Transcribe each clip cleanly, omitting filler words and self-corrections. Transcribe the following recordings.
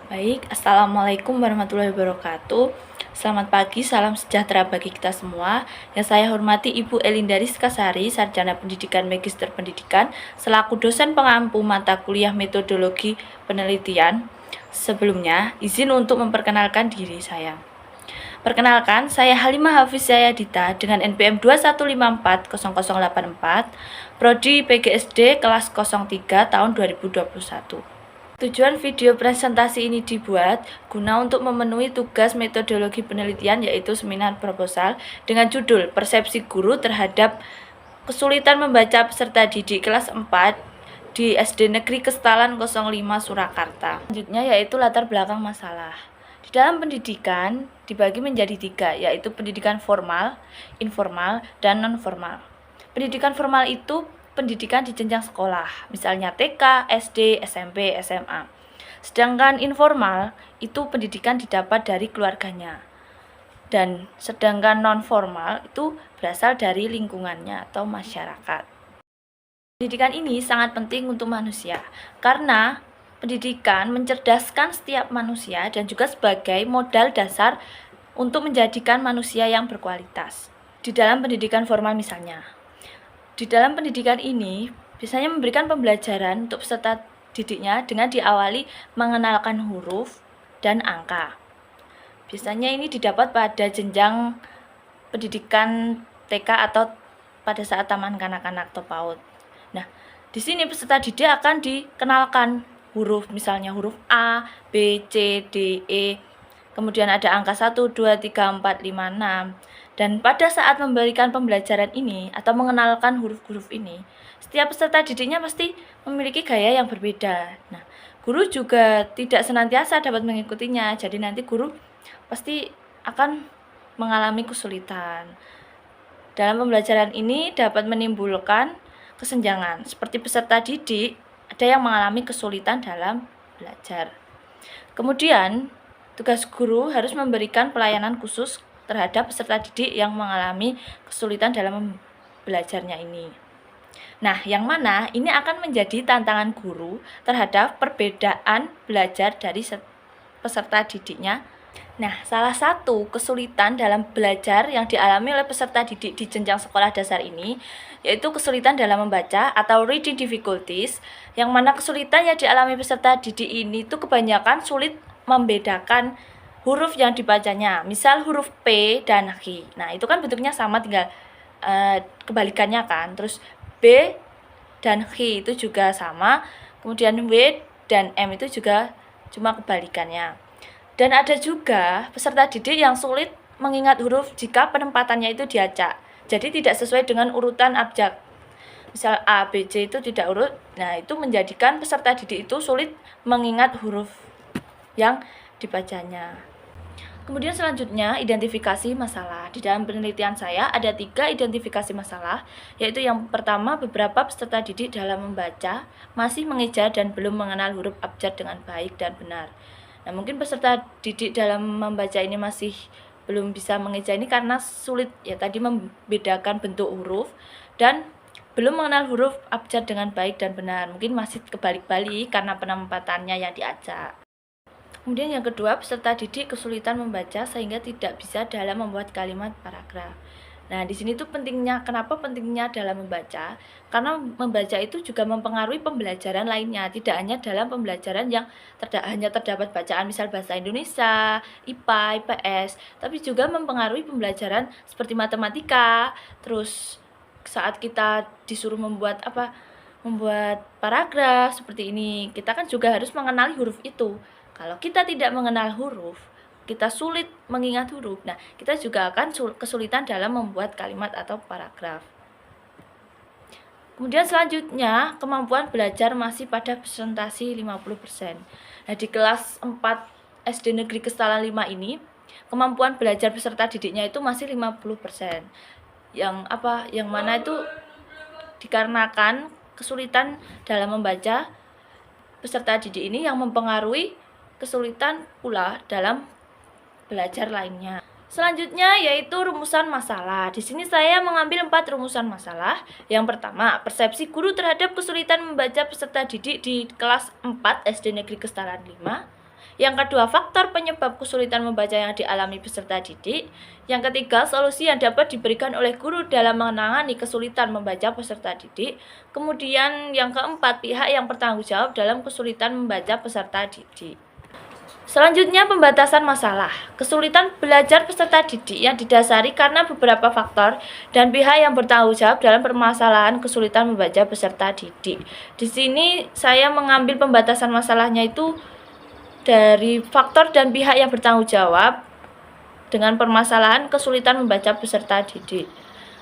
Baik, Assalamualaikum warahmatullahi wabarakatuh. Selamat pagi, salam sejahtera bagi kita semua. Yang saya hormati Ibu Elinda Rizkasari, Sarjana Pendidikan Magister Pendidikan, selaku dosen pengampu mata kuliah metodologi penelitian. Sebelumnya, izin untuk memperkenalkan diri saya. Perkenalkan, saya Halimah Hafizyayadita dengan NPM 2154084, Prodi PGSD kelas 03 tahun 2021. Tujuan video presentasi ini dibuat guna untuk memenuhi tugas metodologi penelitian, yaitu seminar proposal dengan judul Persepsi Guru Terhadap Kesulitan Membaca Peserta Didik kelas 4 di SD Negeri Kestalan 05 Surakarta. Selanjutnya yaitu latar belakang masalah. Di dalam pendidikan dibagi menjadi 3, yaitu pendidikan formal, informal, dan non-formal. Pendidikan formal itu pendidikan di jenjang sekolah, misalnya TK, SD, SMP, SMA. Sedangkan informal itu pendidikan didapat dari keluarganya. Dan sedangkan non-formal itu berasal dari lingkungannya atau masyarakat. Pendidikan ini sangat penting untuk manusia karena pendidikan mencerdaskan setiap manusia dan juga sebagai modal dasar untuk menjadikan manusia yang berkualitas. Di dalam pendidikan formal misalnya, di dalam pendidikan ini biasanya memberikan pembelajaran untuk peserta didiknya dengan diawali mengenalkan huruf dan angka. Biasanya ini didapat pada jenjang pendidikan TK atau pada saat taman kanak-kanak atau PAUD. Nah, di sini peserta didik akan dikenalkan huruf, misalnya huruf A, B, C, D, E. Kemudian ada angka 1, 2, 3, 4, 5, 6. Dan pada saat memberikan pembelajaran ini atau mengenalkan huruf-huruf ini, setiap peserta didiknya pasti memiliki gaya yang berbeda. Nah, guru juga tidak senantiasa dapat mengikutinya. Jadi nanti guru pasti akan mengalami kesulitan. Dalam pembelajaran ini dapat menimbulkan kesenjangan. Seperti peserta didik, ada yang mengalami kesulitan dalam belajar. Kemudian, tugas guru harus memberikan pelayanan khusus terhadap peserta didik yang mengalami kesulitan dalam belajarnya ini. Nah, yang mana ini akan menjadi tantangan guru terhadap perbedaan belajar dari peserta didiknya. Nah, salah satu kesulitan dalam belajar yang dialami oleh peserta didik di jenjang sekolah dasar ini yaitu kesulitan dalam membaca atau reading difficulties, yang mana kesulitan yang dialami peserta didik ini itu kebanyakan sulit membedakan huruf yang dibacanya, misal huruf P dan H. Nah, itu kan bentuknya sama, tinggal kebalikannya kan. Terus B dan H itu juga sama, kemudian W dan M itu juga cuma kebalikannya. Dan ada juga peserta didik yang sulit mengingat huruf jika penempatannya itu diacak. Jadi tidak sesuai dengan urutan abjad. Misal A, B, C itu tidak urut. Nah, itu menjadikan peserta didik itu sulit mengingat huruf yang dibacanya. Kemudian selanjutnya, identifikasi masalah. Di dalam penelitian saya ada 3 identifikasi masalah, yaitu yang pertama, beberapa peserta didik dalam membaca masih mengeja dan belum mengenal huruf abjad dengan baik dan benar. Nah, mungkin peserta didik dalam membaca ini masih belum bisa mengeja ini karena sulit ya tadi membedakan bentuk huruf dan belum mengenal huruf abjad dengan baik dan benar. Mungkin masih kebalik-balik karena penempatannya yang diacak. Kemudian yang kedua, peserta didik kesulitan membaca sehingga tidak bisa dalam membuat kalimat paragraf. Nah, di sini tuh kenapa pentingnya dalam membaca? Karena membaca itu juga mempengaruhi pembelajaran lainnya, tidak hanya dalam pembelajaran yang hanya terdapat bacaan misal bahasa Indonesia, IPA, IPS, tapi juga mempengaruhi pembelajaran seperti matematika. Terus saat kita disuruh membuat paragraf seperti ini, kita kan juga harus mengenali huruf itu. Kalau kita tidak mengenal huruf, kita sulit mengingat huruf. Nah, kita juga akan kesulitan dalam membuat kalimat atau paragraf. Kemudian selanjutnya, kemampuan belajar masih pada presentasi 50%. Nah, di kelas 4 SD Negeri Kestalan 5 ini, kemampuan belajar peserta didiknya itu masih 50%. Yang mana itu dikarenakan kesulitan dalam membaca peserta didik ini yang mempengaruhi kesulitan pula dalam belajar lainnya. Selanjutnya yaitu rumusan masalah. Di sini saya mengambil 4 rumusan masalah. Yang pertama, persepsi guru terhadap kesulitan membaca peserta didik di kelas 4 SD Negeri Kestalan 5. Yang kedua, faktor penyebab kesulitan membaca yang dialami peserta didik. Yang ketiga, solusi yang dapat diberikan oleh guru dalam menangani kesulitan membaca peserta didik. Kemudian yang keempat, pihak yang bertanggung jawab dalam kesulitan membaca peserta didik. Selanjutnya, pembatasan masalah. Kesulitan belajar peserta didik yang didasari karena beberapa faktor dan pihak yang bertanggung jawab dalam permasalahan kesulitan membaca peserta didik. Di sini saya mengambil pembatasan masalahnya itu dari faktor dan pihak yang bertanggung jawab dengan permasalahan kesulitan membaca peserta didik.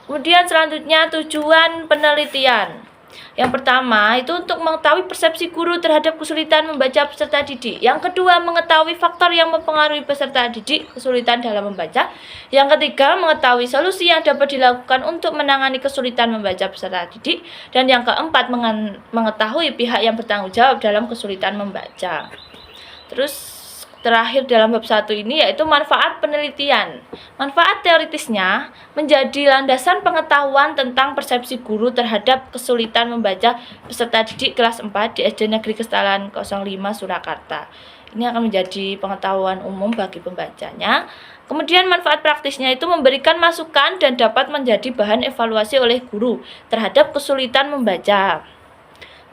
Kemudian selanjutnya, tujuan penelitian. Yang pertama itu untuk mengetahui persepsi guru terhadap kesulitan membaca peserta didik. Yang kedua, mengetahui faktor yang mempengaruhi peserta didik kesulitan dalam membaca. Yang ketiga, mengetahui solusi yang dapat dilakukan untuk menangani kesulitan membaca peserta didik. Dan yang keempat, mengetahui pihak yang bertanggung jawab dalam kesulitan membaca. Terus terakhir dalam bab 1 ini yaitu manfaat penelitian. Manfaat teoritisnya menjadi landasan pengetahuan tentang persepsi guru terhadap kesulitan membaca peserta didik kelas 4 di SD Negeri Kestalan 05 Surakarta. Ini akan menjadi pengetahuan umum bagi pembacanya. Kemudian manfaat praktisnya itu memberikan masukan dan dapat menjadi bahan evaluasi oleh guru terhadap kesulitan membaca.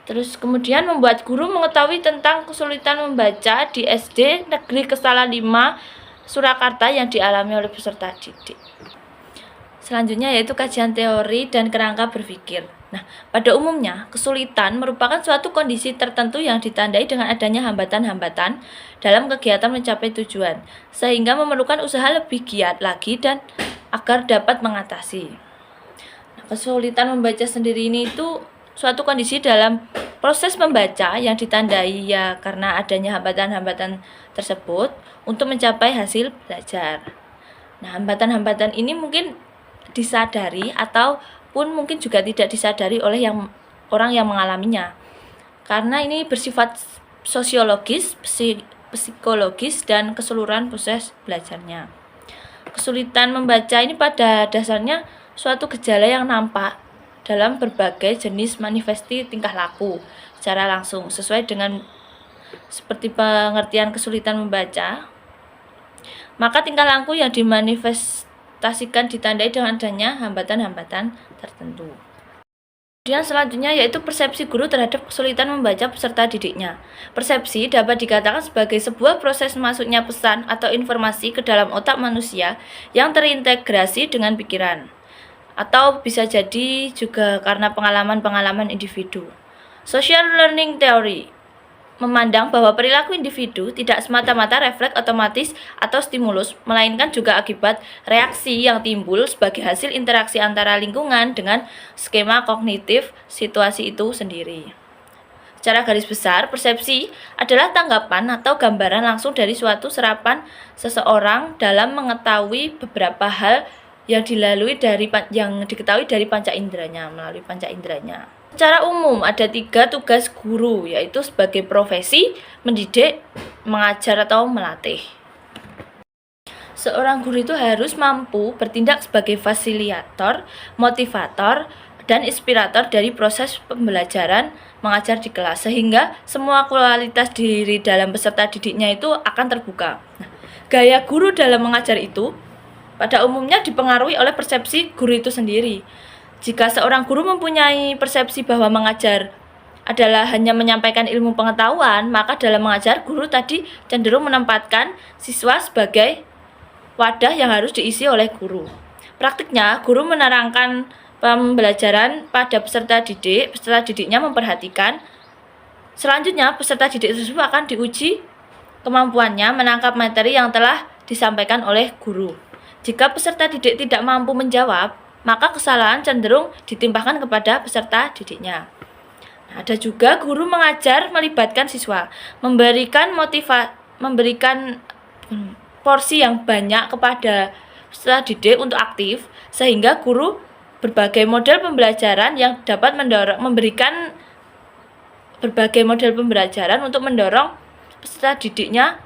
Terus kemudian membuat guru mengetahui tentang kesulitan membaca di SD Negeri Kestalan 5 Surakarta yang dialami oleh peserta didik. Selanjutnya yaitu kajian teori dan kerangka berpikir. Nah, pada umumnya kesulitan merupakan suatu kondisi tertentu yang ditandai dengan adanya hambatan-hambatan dalam kegiatan mencapai tujuan, sehingga memerlukan usaha lebih giat lagi dan agar dapat mengatasi. Nah, kesulitan membaca sendiri ini itu suatu kondisi dalam proses membaca yang ditandai ya karena adanya hambatan-hambatan tersebut untuk mencapai hasil belajar. Nah, hambatan-hambatan ini mungkin disadari ataupun mungkin juga tidak disadari oleh orang yang mengalaminya. Karena ini bersifat sosiologis, psikologis, dan keseluruhan proses belajarnya. Kesulitan membaca ini pada dasarnya suatu gejala yang nampak dalam berbagai jenis manifestasi tingkah laku secara langsung sesuai dengan seperti pengertian kesulitan membaca. Maka tingkah laku yang dimanifestasikan ditandai dengan adanya hambatan-hambatan tertentu. Kemudian selanjutnya yaitu persepsi guru terhadap kesulitan membaca peserta didiknya. Persepsi dapat dikatakan sebagai sebuah proses masuknya pesan atau informasi ke dalam otak manusia yang terintegrasi dengan pikiran. Atau bisa jadi juga karena pengalaman-pengalaman individu. Social learning theory memandang bahwa perilaku individu tidak semata-mata refleks otomatis atau stimulus, melainkan juga akibat reaksi yang timbul sebagai hasil interaksi antara lingkungan dengan skema kognitif situasi itu sendiri. Secara garis besar, persepsi adalah tanggapan atau gambaran langsung dari suatu serapan seseorang dalam mengetahui beberapa hal yang diketahui dari panca inderanya, melalui panca inderanya. Secara umum ada 3 tugas guru, yaitu sebagai profesi, mendidik, mengajar atau melatih. Seorang guru itu harus mampu bertindak sebagai fasilitator, motivator, dan inspirator dari proses pembelajaran mengajar di kelas, sehingga semua kualitas diri dalam peserta didiknya itu akan terbuka. Nah, gaya guru dalam mengajar itu pada umumnya dipengaruhi oleh persepsi guru itu sendiri. Jika seorang guru mempunyai persepsi bahwa mengajar adalah hanya menyampaikan ilmu pengetahuan, maka dalam mengajar guru tadi cenderung menempatkan siswa sebagai wadah yang harus diisi oleh guru. Praktiknya, guru menerangkan pembelajaran pada peserta didiknya memperhatikan. Selanjutnya, peserta didik tersebut akan diuji kemampuannya menangkap materi yang telah disampaikan oleh guru. Jika peserta didik tidak mampu menjawab, maka kesalahan cenderung ditimpakan kepada peserta didiknya. Nah, ada juga guru mengajar melibatkan siswa, memberikan porsi yang banyak kepada peserta didik untuk aktif, sehingga guru berbagai model pembelajaran yang dapat memberikan berbagai model pembelajaran untuk mendorong peserta didiknya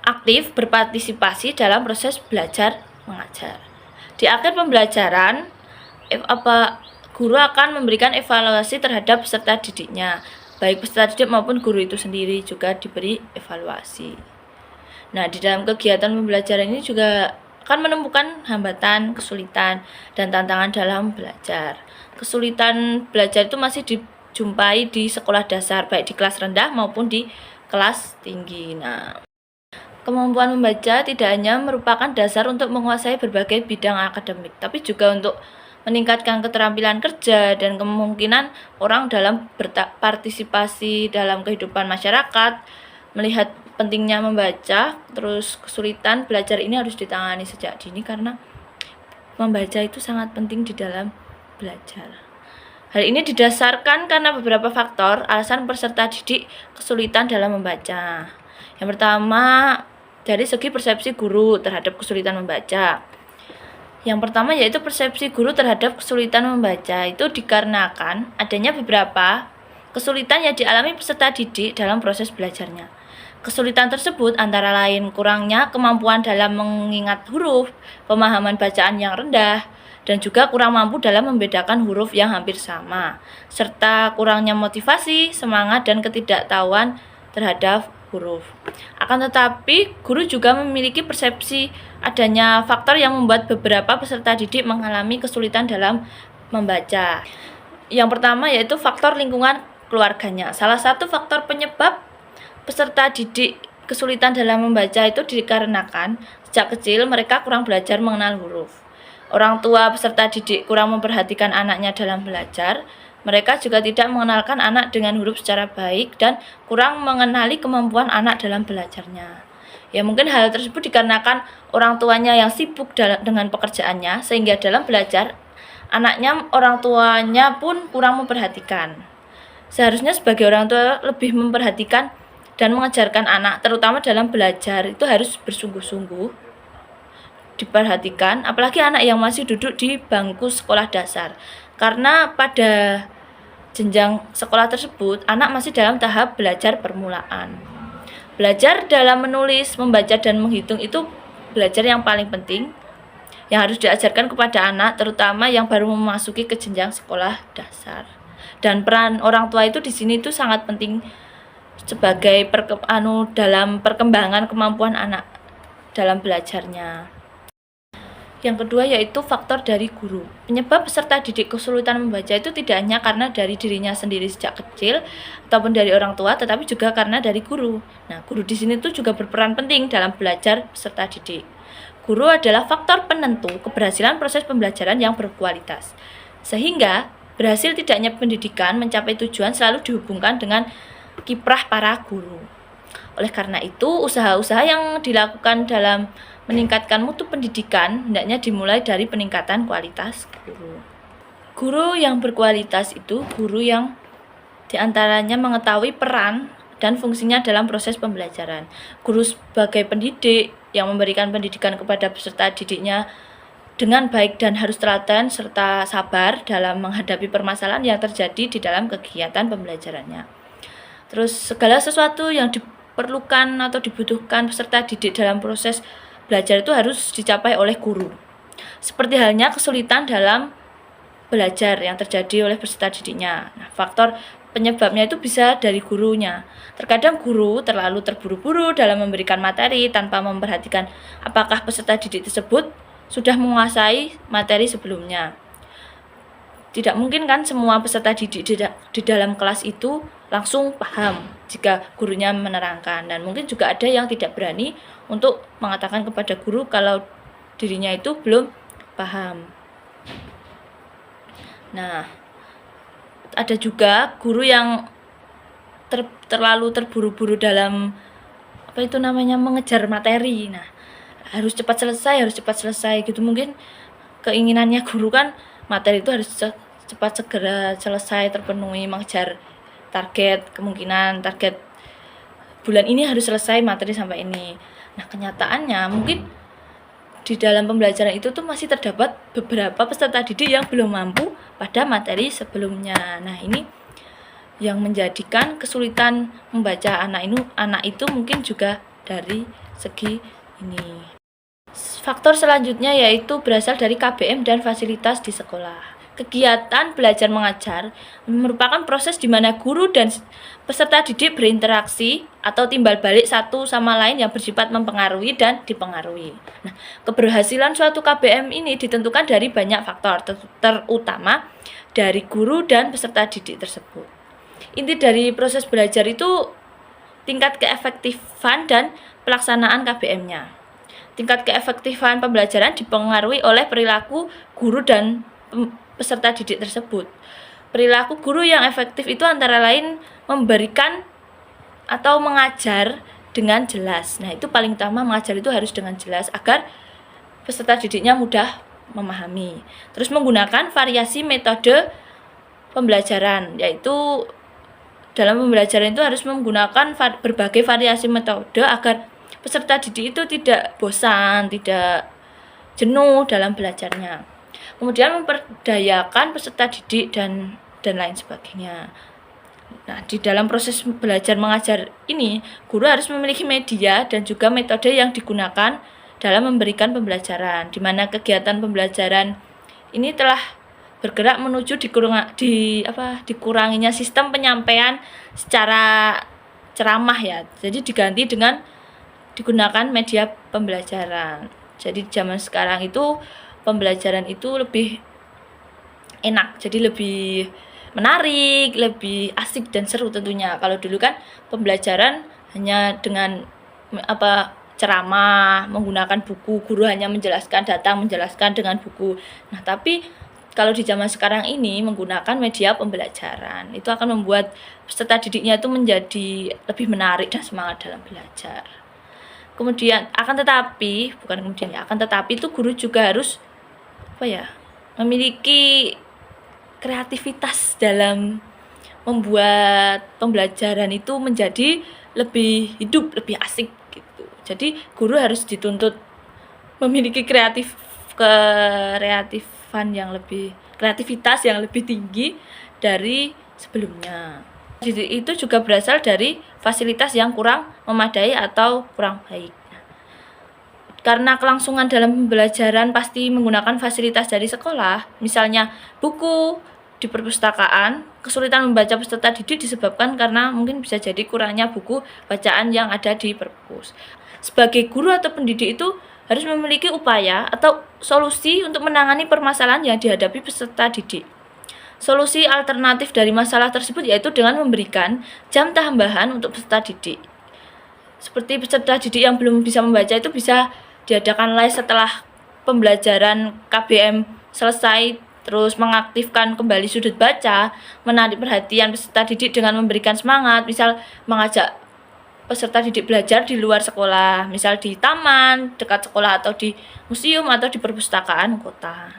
aktif berpartisipasi dalam proses belajar mengajar. Di akhir pembelajaran, guru akan memberikan evaluasi terhadap peserta didiknya. baik peserta didik maupun guru itu sendiri juga diberi evaluasi. Nah, di dalam kegiatan pembelajaran ini juga akan menemukan hambatan, kesulitan, dan tantangan dalam belajar. Kesulitan belajar itu masih dijumpai di sekolah dasar, baik di kelas rendah maupun di kelas tinggi. Nah, kemampuan membaca tidak hanya merupakan dasar untuk menguasai berbagai bidang akademik, tapi juga untuk meningkatkan keterampilan kerja dan kemungkinan orang dalam berpartisipasi dalam kehidupan masyarakat. Melihat pentingnya membaca, terus kesulitan belajar ini harus ditangani sejak dini karena membaca itu sangat penting di dalam belajar. Hal ini didasarkan karena beberapa faktor alasan peserta didik kesulitan dalam membaca. Yang pertama, dari segi persepsi guru terhadap kesulitan membaca. Yang pertama yaitu persepsi guru terhadap kesulitan membaca itu dikarenakan adanya beberapa kesulitan yang dialami peserta didik dalam proses belajarnya. Kesulitan tersebut antara lain kurangnya kemampuan dalam mengingat huruf, pemahaman bacaan yang rendah, dan juga kurang mampu dalam membedakan huruf yang hampir sama, serta kurangnya motivasi, semangat, dan ketidaktahuan terhadap huruf. Akan tetapi, guru juga memiliki persepsi adanya faktor yang membuat beberapa peserta didik mengalami kesulitan dalam membaca. Yang pertama yaitu faktor lingkungan keluarganya. Salah satu faktor penyebab peserta didik kesulitan dalam membaca itu dikarenakan sejak kecil mereka kurang belajar mengenal huruf. Orang tua peserta didik kurang memperhatikan anaknya dalam belajar. Mereka juga tidak mengenalkan anak dengan huruf secara baik dan kurang mengenali kemampuan anak dalam belajarnya. Ya mungkin hal tersebut dikarenakan orang tuanya yang sibuk dengan pekerjaannya sehingga dalam belajar orang tuanya pun kurang memperhatikan. Seharusnya sebagai orang tua lebih memperhatikan dan mengajarkan anak terutama dalam belajar itu harus bersungguh-sungguh diperhatikan, apalagi anak yang masih duduk di bangku sekolah dasar. Karena pada jenjang sekolah tersebut, anak masih dalam tahap belajar permulaan. Belajar dalam menulis, membaca, dan menghitung itu belajar yang paling penting yang harus diajarkan kepada anak, terutama yang baru memasuki ke jenjang sekolah dasar. Dan peran orang tua itu di sini itu sangat penting sebagai dalam perkembangan kemampuan anak dalam belajarnya. Yang kedua yaitu faktor dari guru. Penyebab peserta didik kesulitan membaca itu tidak hanya karena dari dirinya sendiri sejak kecil ataupun dari orang tua, tetapi juga karena dari guru. Nah, guru di sini tuh juga berperan penting dalam belajar peserta didik. Guru adalah faktor penentu keberhasilan proses pembelajaran yang berkualitas. Sehingga berhasil tidaknya pendidikan mencapai tujuan selalu dihubungkan dengan kiprah para guru. Oleh karena itu, usaha-usaha yang dilakukan dalam meningkatkan mutu pendidikan hendaknya dimulai dari peningkatan kualitas guru. Guru yang berkualitas itu guru yang diantaranya mengetahui peran dan fungsinya dalam proses pembelajaran. Guru sebagai pendidik yang memberikan pendidikan kepada peserta didiknya dengan baik dan harus telaten serta sabar dalam menghadapi permasalahan yang terjadi di dalam kegiatan pembelajarannya. Terus segala sesuatu yang diperlukan atau dibutuhkan peserta didik dalam proses belajar itu harus dicapai oleh guru. Seperti halnya kesulitan dalam belajar yang terjadi oleh peserta didiknya. Nah, faktor penyebabnya itu bisa dari gurunya. Terkadang guru terlalu terburu-buru dalam memberikan materi tanpa memperhatikan apakah peserta didik tersebut sudah menguasai materi sebelumnya. Tidak mungkin kan semua peserta didik di dalam kelas itu langsung paham jika gurunya menerangkan, dan mungkin juga ada yang tidak berani untuk mengatakan kepada guru kalau dirinya itu belum paham. Nah, ada juga guru yang terlalu terburu-buru dalam mengejar materi. Nah, harus cepat selesai gitu. Mungkin keinginannya guru kan materi itu harus cepat segera selesai terpenuhi, mengejar target, kemungkinan target bulan ini harus selesai materi sampai ini. Nah, kenyataannya mungkin di dalam pembelajaran itu tuh masih terdapat beberapa peserta didik yang belum mampu pada materi sebelumnya. Nah, ini yang menjadikan kesulitan membaca anak itu mungkin juga dari segi ini. Faktor selanjutnya yaitu berasal dari KBM dan fasilitas di sekolah. Kegiatan belajar mengajar merupakan proses di mana guru dan peserta didik berinteraksi atau timbal balik satu sama lain yang bersifat mempengaruhi dan dipengaruhi. Nah, keberhasilan suatu KBM ini ditentukan dari banyak faktor, terutama dari guru dan peserta didik tersebut. Inti dari proses belajar itu tingkat keefektifan dan pelaksanaan KBM-nya. Tingkat keefektifan pembelajaran dipengaruhi oleh perilaku guru dan peserta didik tersebut. Perilaku guru yang efektif itu antara lain memberikan atau mengajar dengan jelas. Nah, itu paling utama, mengajar itu harus dengan jelas agar peserta didiknya mudah memahami. Terus menggunakan variasi metode pembelajaran, yaitu dalam pembelajaran itu harus menggunakan berbagai variasi metode agar peserta didik itu tidak bosan, tidak jenuh dalam belajarnya. Kemudian memperdayakan peserta didik dan lain sebagainya. Nah, di dalam proses belajar mengajar ini, guru harus memiliki media dan juga metode yang digunakan dalam memberikan pembelajaran, di mana kegiatan pembelajaran ini telah bergerak menuju dikuranginya sistem penyampaian secara ceramah ya. Jadi diganti dengan digunakan media pembelajaran. Jadi zaman sekarang itu pembelajaran itu lebih enak, jadi lebih menarik, lebih asik dan seru tentunya. Kalau dulu kan pembelajaran hanya dengan ceramah, menggunakan buku, guru hanya datang menjelaskan dengan buku. Nah, tapi kalau di zaman sekarang ini menggunakan media pembelajaran, itu akan membuat peserta didiknya itu menjadi lebih menarik dan semangat dalam belajar. Akan tetapi itu guru juga harus memiliki kreativitas dalam membuat pembelajaran itu menjadi lebih hidup, lebih asik gitu. Jadi guru harus dituntut memiliki kreativitas yang lebih tinggi dari sebelumnya. Itu juga berasal dari fasilitas yang kurang memadai atau kurang baik. Karena kelangsungan dalam pembelajaran pasti menggunakan fasilitas dari sekolah, misalnya buku di perpustakaan, kesulitan membaca peserta didik disebabkan karena mungkin bisa jadi kurangnya buku bacaan yang ada di perpus. Sebagai guru atau pendidik itu harus memiliki upaya atau solusi untuk menangani permasalahan yang dihadapi peserta didik. Solusi alternatif dari masalah tersebut yaitu dengan memberikan jam tambahan untuk peserta didik. Seperti peserta didik yang belum bisa membaca itu bisa diadakan les setelah pembelajaran KBM selesai, terus mengaktifkan kembali sudut baca, menarik perhatian peserta didik dengan memberikan semangat, misal mengajak peserta didik belajar di luar sekolah, misal di taman dekat sekolah atau di museum atau di perpustakaan kota.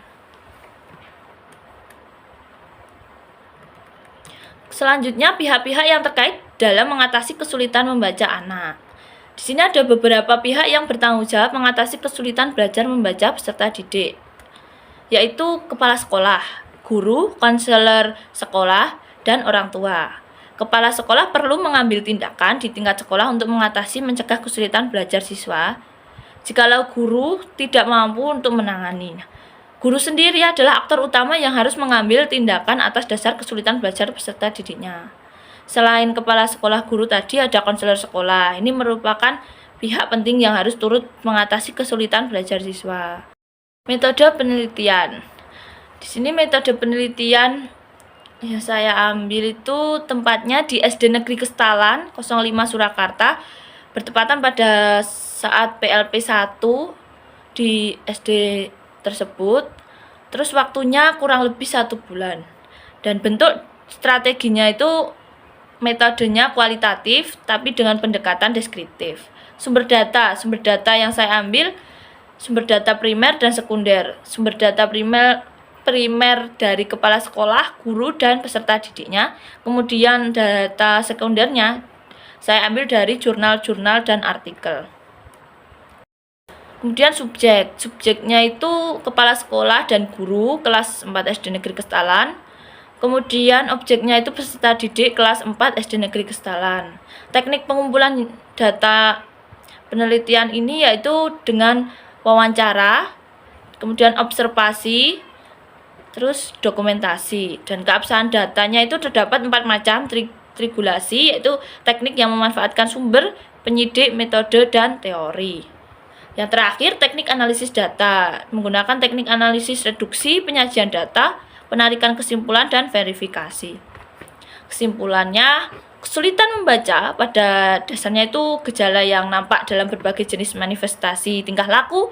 Selanjutnya, pihak-pihak yang terkait dalam mengatasi kesulitan membaca anak. Di sini ada beberapa pihak yang bertanggung jawab mengatasi kesulitan belajar membaca peserta didik, yaitu kepala sekolah, guru, konselor sekolah, dan orang tua. Kepala sekolah perlu mengambil tindakan di tingkat sekolah untuk mengatasi mencegah kesulitan belajar siswa. Jikalau guru tidak mampu untuk menangani, guru sendiri adalah aktor utama yang harus mengambil tindakan atas dasar kesulitan belajar peserta didiknya. Selain kepala sekolah, guru tadi ada konselor sekolah. Ini merupakan pihak penting yang harus turut mengatasi kesulitan belajar siswa. Metode penelitian. Di sini metode penelitian yang saya ambil itu tempatnya di SD Negeri Kestalan 05 Surakarta, bertepatan pada saat PLP 1 di SD tersebut. Terus waktunya kurang lebih 1 bulan. Dan bentuk strateginya itu metodenya kualitatif tapi dengan pendekatan deskriptif. Sumber data yang saya ambil sumber data primer dan sekunder. Sumber data primer dari kepala sekolah, guru, dan peserta didiknya. Kemudian data sekundernya saya ambil dari jurnal-jurnal dan artikel. Kemudian subjeknya itu kepala sekolah dan guru kelas 4 SD Negeri Kestalan. Kemudian objeknya itu peserta didik kelas 4 SD Negeri Kestalan. Teknik pengumpulan data penelitian ini yaitu dengan wawancara, kemudian observasi, Terus dokumentasi dan keabsahan datanya itu terdapat 4 macam trigulasi, yaitu teknik yang memanfaatkan sumber, penyidik, metode, dan teori. Yang terakhir, teknik analisis data, menggunakan teknik analisis reduksi, penyajian data, penarikan kesimpulan, dan verifikasi. Kesimpulannya, kesulitan membaca pada dasarnya itu gejala yang nampak dalam berbagai jenis manifestasi tingkah laku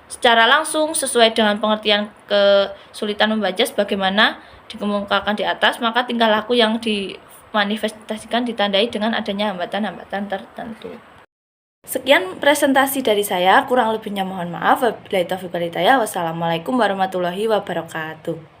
secara langsung sesuai dengan pengertian kesulitan membaca sebagaimana dikemukakan di atas, maka tingkah laku yang dimanifestasikan ditandai dengan adanya hambatan-hambatan tertentu. Sekian presentasi dari saya, kurang lebihnya mohon maaf. Wabillahi taufiq wal hidayah. Wassalamualaikum warahmatullahi wabarakatuh.